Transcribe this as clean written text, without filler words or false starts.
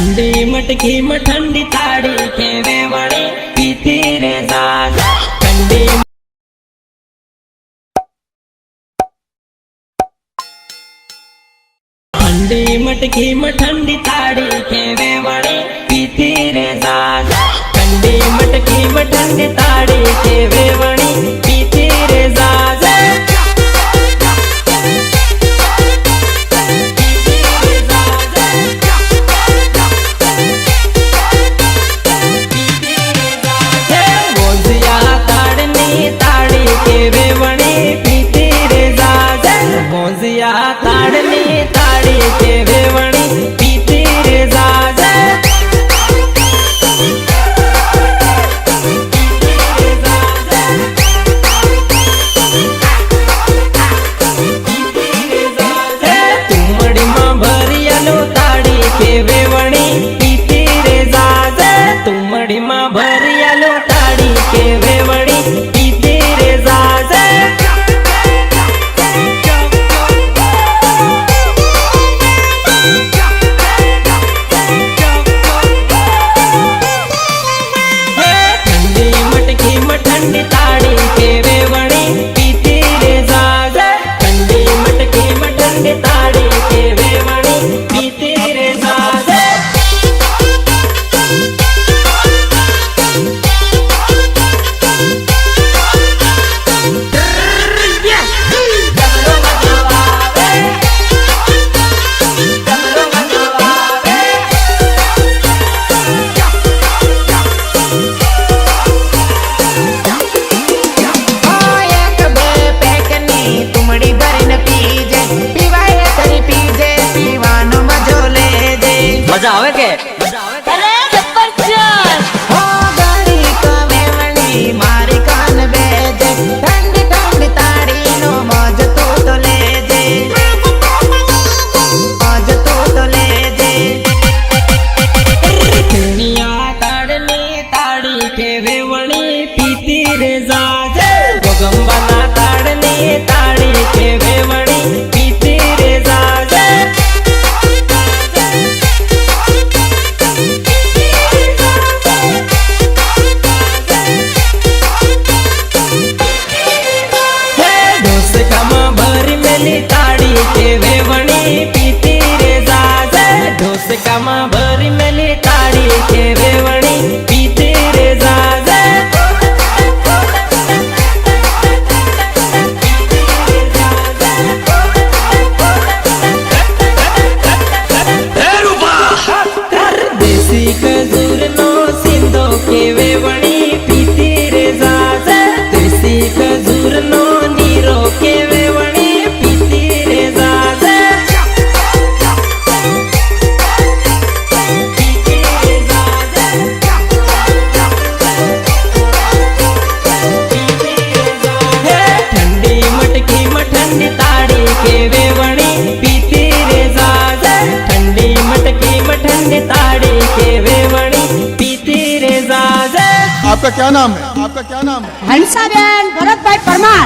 ठंडी मटकी में ठंडी ताड़ी के वेवणी पीती रे जाग। ठंडी मटकी में ठंडी ताड़ी के वेवणी पीती रे जाग। ठंडी मटकी में ठंडी ताड़ी के वेवणी पीती रे जाग। ताड़नी ताड़ी के वेवणी पीती रे जाग। तुमड़ी मां भरियालो ताड़ी के वेवणी पीती रे जाग। तुमड़ी मां भरियालो ताड़ी के वेवणी पीती रे जाग। ठंडी ताड़ी के वेवणी पीती रे जाग। ठंडी मटकी में ठंडी ताड़ी के वेवणी पीती रे जाग। मजा आवे के अरे जबरदस्त हो गाड़ी का वेवणी मारी कान बेजे। ठंडी ठंडी ताड़ी नो मौज तू तो ले जे। मौज तू तो ले जे। दुनिया ताड़नी ताड़ी के वेवणी पीती रे जाग। गोगंबना ताड़नी ताड़ी के वेवणी पीती रे जाग। ताड़ी के वेवणी पीती रे जाग। ढोसका मां भरी मेली ताड़ी के वेवणी पीती रे जाग। देसी खजूर नो सिंधो के वेवणी पीती रे जाग। देसी खजूर नो नीरो के वेवणी पीती रे जाग। ठंडी मटकी में ठंडी ताड़ी के वेवणी पीती रे जाग। ठंडी मटकी में ठंडी ताड़ी के वेवणी पीती रे जाग। आपका क्या नाम है? आपका क्या नाम है? हंसाबेन भरत भाई परमार।